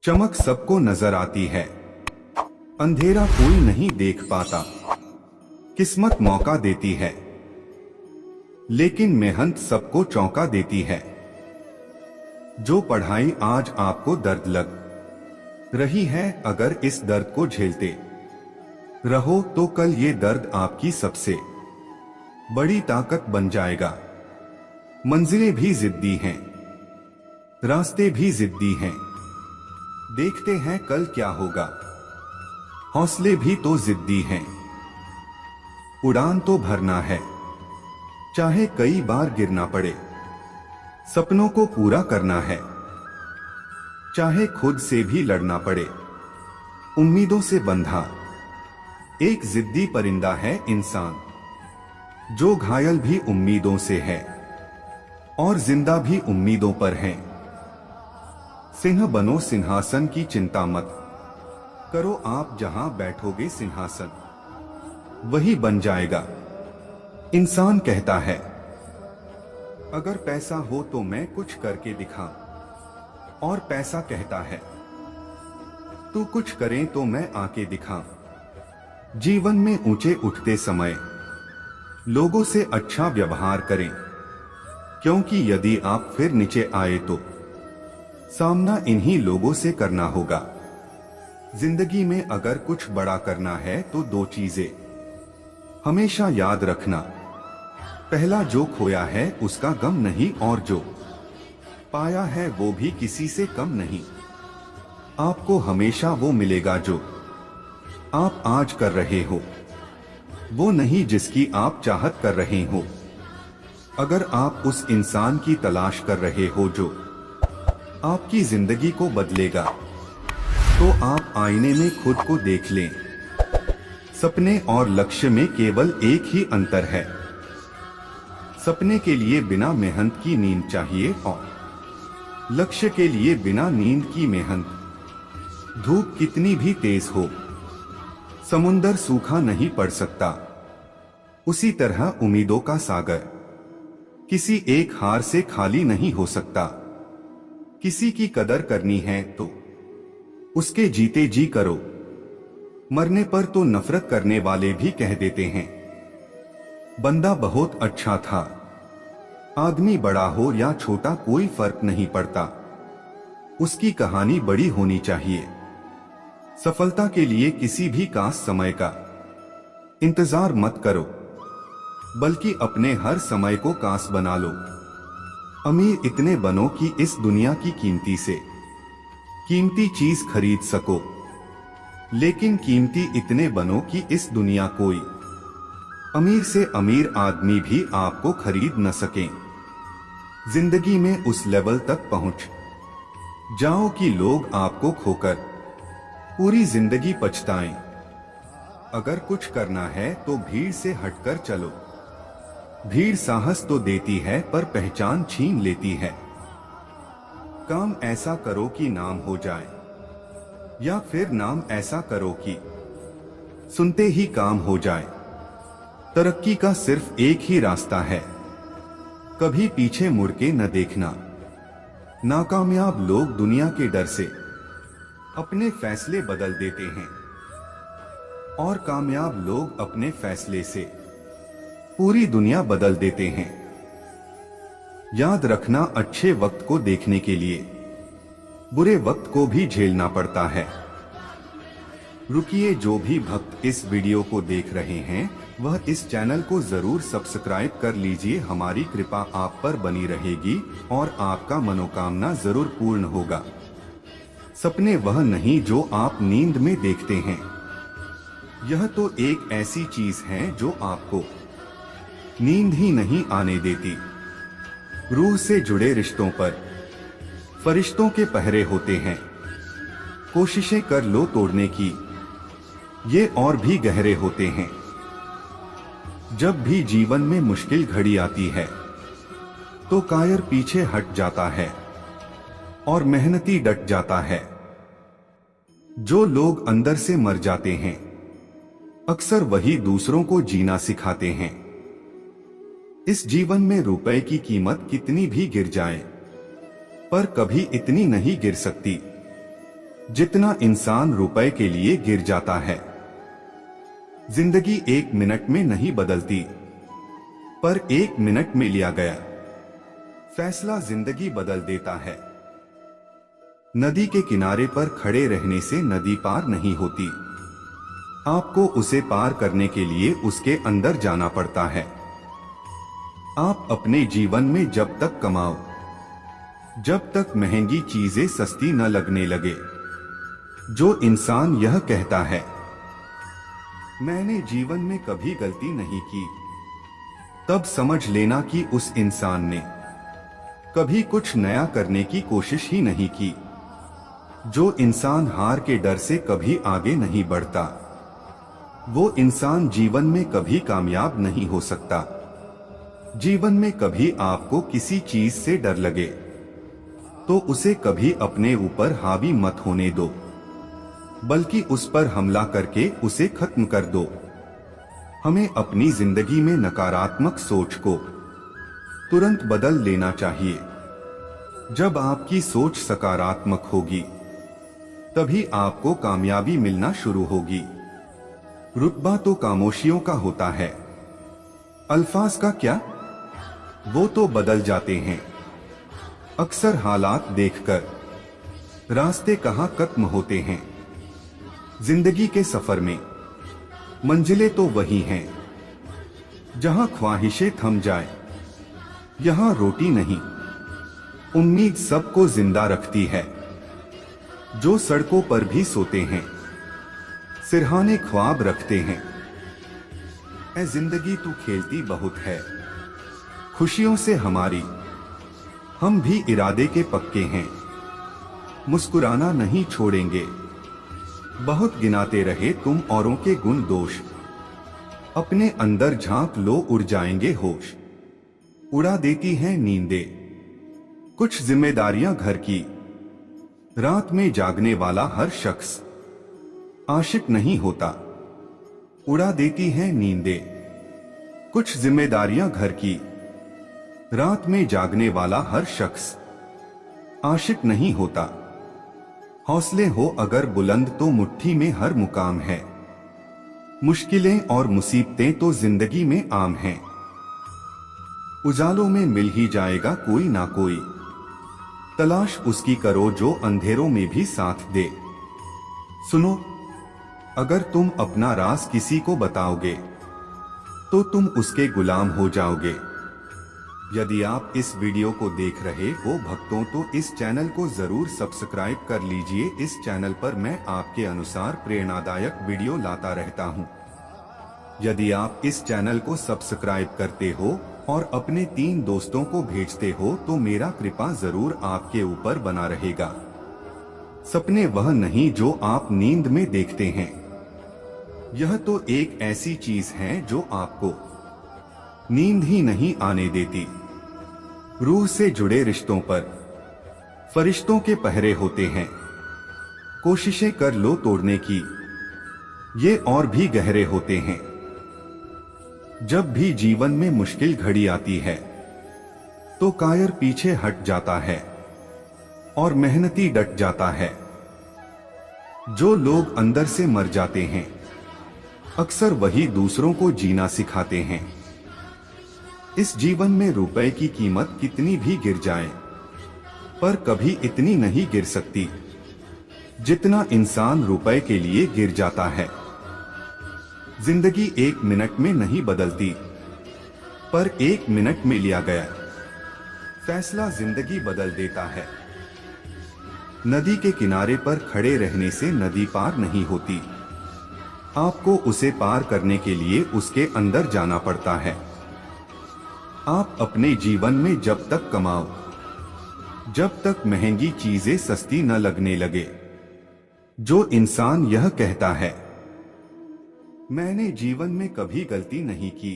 चमक सबको नजर आती है, अंधेरा कोई नहीं देख पाता। किस्मत मौका देती है, लेकिन मेहनत सबको चौंका देती है। जो पढ़ाई आज आपको दर्द लग रही है, अगर इस दर्द को झेलते रहो तो कल ये दर्द आपकी सबसे बड़ी ताकत बन जाएगा। मंजिलें भी जिद्दी हैं, रास्ते भी जिद्दी हैं, देखते हैं कल क्या होगा। हौसले भी तो जिद्दी हैं, उड़ान तो भरना है, चाहे कई बार गिरना पड़े। सपनों को पूरा करना है, चाहे खुद से भी लड़ना पड़े। उम्मीदों से बंधा एक जिद्दी परिंदा है इंसान, जो घायल भी उम्मीदों से है और जिंदा भी उम्मीदों पर है। सिंह बनो सिंहासन की चिंता मत करो, आप जहां बैठोगे सिंहासन वही बन जाएगा। इंसान कहता है, अगर पैसा हो तो मैं कुछ करके दिखा, और पैसा कहता है, तू कुछ करें तो मैं आके दिखा। जीवन में ऊंचे उठते समय लोगों से अच्छा व्यवहार करें, क्योंकि यदि आप फिर नीचे आए तो सामना इन्हीं लोगों से करना होगा। जिंदगी में अगर कुछ बड़ा करना है तो दो चीजें हमेशा याद रखना। पहला, जो खोया है उसका गम नहीं, और जो पाया है वो भी किसी से कम नहीं। आपको हमेशा वो मिलेगा जो आप आज कर रहे हो, वो नहीं जिसकी आप चाहत कर रहे हो। अगर आप उस इंसान की तलाश कर रहे हो जो आपकी जिंदगी को बदलेगा, तो आप आईने में खुद को देख लें। सपने और लक्ष्य में केवल एक ही अंतर है। सपने के लिए बिना मेहनत की नींद चाहिए, और लक्ष्य के लिए बिना नींद की मेहनत। धूप कितनी भी तेज हो, समुंदर सूखा नहीं पड़ सकता। उसी तरह उम्मीदों का सागर किसी एक हार से खाली नहीं हो सकता। किसी की कदर करनी है तो उसके जीते जी करो, मरने पर तो नफरत करने वाले भी कह देते हैं, बंदा बहुत अच्छा था। आदमी बड़ा हो या छोटा कोई फर्क नहीं पड़ता, उसकी कहानी बड़ी होनी चाहिए। सफलता के लिए किसी भी खास समय का इंतजार मत करो, बल्कि अपने हर समय को खास बना लो। अमीर इतने बनो कि इस दुनिया की कीमती से कीमती चीज खरीद सको, लेकिन कीमती इतने बनो कि इस दुनिया कोई अमीर से अमीर आदमी भी आपको खरीद न सके। जिंदगी में उस लेवल तक पहुंच जाओ कि लोग आपको खोकर पूरी जिंदगी पछताएं। अगर कुछ करना है तो भीड़ से हटकर चलो। भीड़ साहस तो देती है पर पहचान छीन लेती है। काम ऐसा करो कि नाम हो जाए, या फिर नाम ऐसा करो कि सुनते ही काम हो जाए। तरक्की का सिर्फ एक ही रास्ता है, कभी पीछे मुड़ के न देखना। नाकामयाब लोग दुनिया के डर से अपने फैसले बदल देते हैं, और कामयाब लोग अपने फैसले से पूरी दुनिया बदल देते हैं। याद रखना, अच्छे वक्त को देखने के लिए बुरे वक्त को भी झेलना पड़ता है। रुकिए, जो भी भक्त इस वीडियो को देख रहे हैं वह इस चैनल को जरूर सब्सक्राइब कर लीजिए। हमारी कृपा आप पर बनी रहेगी और आपका मनोकामना जरूर पूर्ण होगा। सपने वह नहीं जो आप नींद में देखते हैं, यह तो एक ऐसी चीज है जो आपको नींद ही नहीं आने देती। रूह से जुड़े रिश्तों पर फरिश्तों के पहरे होते हैं। कोशिशें कर लो तोड़ने की, ये और भी गहरे होते हैं। जब भी जीवन में मुश्किल घड़ी आती है तो कायर पीछे हट जाता है और मेहनती डट जाता है। जो लोग अंदर से मर जाते हैं अक्सर वही दूसरों को जीना सिखाते हैं। इस जीवन में रुपए की कीमत कितनी भी गिर जाए, पर कभी इतनी नहीं गिर सकती जितना इंसान रुपए के लिए गिर जाता है। जिंदगी 1 मिनट में नहीं बदलती, पर 1 मिनट में लिया गया फैसला जिंदगी बदल देता है। नदी के किनारे पर खड़े रहने से नदी पार नहीं होती, आपको उसे पार करने के लिए उसके अंदर जाना पड़ता है। आप अपने जीवन में जब तक कमाओ, जब तक महंगी चीजें सस्ती न लगने लगे, जो इंसान यह कहता है मैंने जीवन में कभी गलती नहीं की, तब समझ लेना कि उस इंसान ने कभी कुछ नया करने की कोशिश ही नहीं की। जो इंसान हार के डर से कभी आगे नहीं बढ़ता, वो इंसान जीवन में कभी कामयाब नहीं हो सकता। जीवन में कभी आपको किसी चीज से डर लगे तो उसे कभी अपने ऊपर हावी मत होने दो, बल्कि उस पर हमला करके उसे खत्म कर दो। हमें अपनी जिंदगी में नकारात्मक सोच को तुरंत बदल लेना चाहिए। जब आपकी सोच सकारात्मक होगी, तभी आपको कामयाबी मिलना शुरू होगी। रुतबा तो खामोशियों का होता है, अल्फाज का क्या, वो तो बदल जाते हैं। अक्सर हालात देखकर रास्ते कहां खत्म होते हैं। जिंदगी के सफर में मंजिलें तो वही हैं जहां ख्वाहिशें थम जाए, यहां रोटी नहीं उम्मीद सबको जिंदा रखती है। जो सड़कों पर भी सोते हैं, सिरहाने ख्वाब रखते हैं। ऐ जिंदगी तू खेलती बहुत है खुशियों से हमारी, हम भी इरादे के पक्के हैं, मुस्कुराना नहीं छोड़ेंगे। बहुत गिनाते रहे तुम औरों के गुण दोष, अपने अंदर झांक लो उड़ जाएंगे होश। उड़ा देती हैं नींदें कुछ जिम्मेदारियां घर की, रात में जागने वाला हर शख्स आशिक नहीं होता। उड़ा देती हैं नींदें कुछ जिम्मेदारियां घर की, रात में जागने वाला हर शख्स आशिक नहीं होता। हौसले हो अगर बुलंद तो मुट्ठी में हर मुकाम है, मुश्किलें और मुसीबतें तो जिंदगी में आम हैं। उजालों में मिल ही जाएगा कोई ना कोई, तलाश उसकी करो जो अंधेरों में भी साथ दे। सुनो, अगर तुम अपना राज किसी को बताओगे तो तुम उसके गुलाम हो जाओगे। यदि आप इस वीडियो को देख रहे हो भक्तों तो इस चैनल को जरूर सब्सक्राइब कर लीजिए। इस चैनल पर मैं आपके अनुसार प्रेरणादायक वीडियो लाता रहता हूं। यदि आप इस चैनल को सब्सक्राइब करते हो और अपने 3 दोस्तों को भेजते हो तो मेरा कृपा जरूर आपके ऊपर बना रहेगा। सपने वह नहीं जो आप नींद में देखते हैं, यह तो एक ऐसी चीज है जो आपको नींद ही नहीं आने देती। रूह से जुड़े रिश्तों पर फरिश्तों के पहरे होते हैं, कोशिशें कर लो तोड़ने की, ये और भी गहरे होते हैं। जब भी जीवन में मुश्किल घड़ी आती है तो कायर पीछे हट जाता है और मेहनती डट जाता है। जो लोग अंदर से मर जाते हैं, अक्सर वही दूसरों को जीना सिखाते हैं। इस जीवन में रुपए की कीमत कितनी भी गिर जाए, पर कभी इतनी नहीं गिर सकती जितना इंसान रुपए के लिए गिर जाता है। जिंदगी 1 मिनट में नहीं बदलती, पर 1 मिनट में लिया गया फैसला जिंदगी बदल देता है। नदी के किनारे पर खड़े रहने से नदी पार नहीं होती, आपको उसे पार करने के लिए उसके अंदर जाना पड़ता है। आप अपने जीवन में जब तक कमाओ, जब तक महंगी चीजें सस्ती न लगने लगे, जो इंसान यह कहता है मैंने जीवन में कभी गलती नहीं की,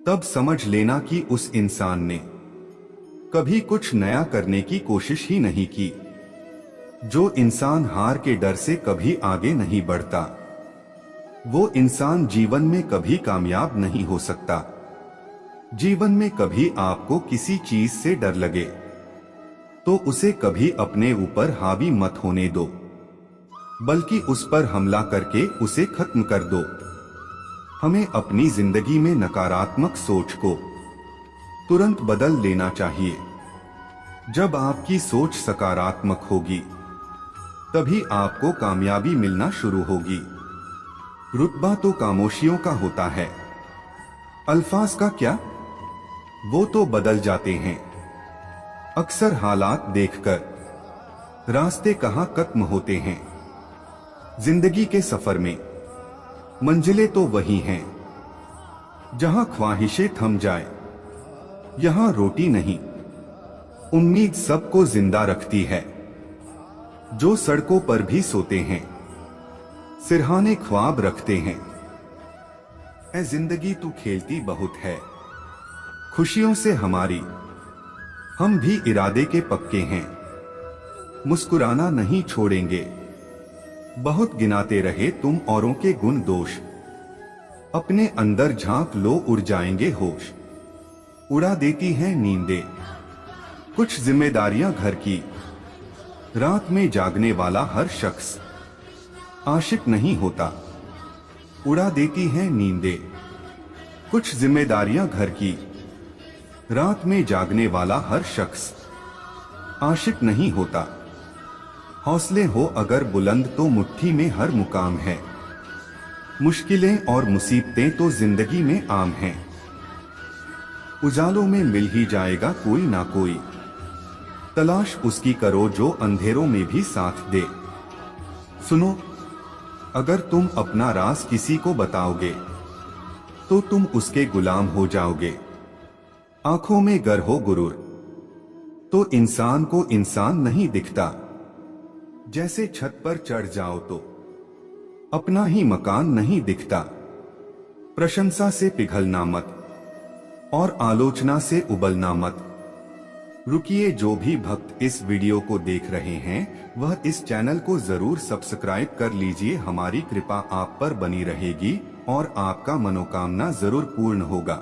तब समझ लेना कि उस इंसान ने कभी कुछ नया करने की कोशिश ही नहीं की। जो इंसान हार के डर से कभी आगे नहीं बढ़ता, वो इंसान जीवन में कभी कामयाब नहीं हो सकता। जीवन में कभी आपको किसी चीज से डर लगे तो उसे कभी अपने ऊपर हावी मत होने दो, बल्कि उस पर हमला करके उसे खत्म कर दो। हमें अपनी जिंदगी में नकारात्मक सोच को तुरंत बदल लेना चाहिए। जब आपकी सोच सकारात्मक होगी तभी आपको कामयाबी मिलना शुरू होगी। रुतबा तो खामोशियों का होता है, अल्फाज का क्या, वो तो बदल जाते हैं। अक्सर हालात देखकर रास्ते कहां खत्म होते हैं। जिंदगी के सफर में मंजिलें तो वही हैं जहां ख्वाहिशें थम जाए। यहां रोटी नहीं, उम्मीद सबको जिंदा रखती है। जो सड़कों पर भी सोते हैं, सिरहाने ख्वाब रखते हैं। ऐ जिंदगी तू खेलती बहुत है खुशियों से हमारी, हम भी इरादे के पक्के हैं। मुस्कुराना नहीं छोड़ेंगे, बहुत गिनाते रहे तुम औरों के गुण दोष। अपने अंदर झांक लो, उड़ जाएंगे होश। उड़ा देती हैं नींदें कुछ जिम्मेदारियां घर की। रात में जागने वाला हर शख्स आशिक नहीं होता। उड़ा देती हैं नींदें कुछ जिम्मेदारियां घर की। रात में जागने वाला हर शख्स आशिक नहीं होता। हौसले हो अगर बुलंद तो मुट्ठी में हर मुकाम है। मुश्किलें और मुसीबतें तो जिंदगी में आम हैं। उजालों में मिल ही जाएगा कोई ना कोई। तलाश उसकी करो जो अंधेरों में भी साथ दे। सुनो, अगर तुम अपना राज किसी को बताओगे तो तुम उसके गुलाम हो जाओगे। आंखों में गर हो गुरूर तो इंसान को इंसान नहीं दिखता। जैसे छत पर चढ़ जाओ तो अपना ही मकान नहीं दिखता। प्रशंसा से पिघलना मत और आलोचना से उबलना मत। रुकिए, जो भी भक्त इस वीडियो को देख रहे हैं वह इस चैनल को जरूर सब्सक्राइब कर लीजिए। हमारी कृपा आप पर बनी रहेगी और आपका मनोकामना जरूर पूर्ण होगा।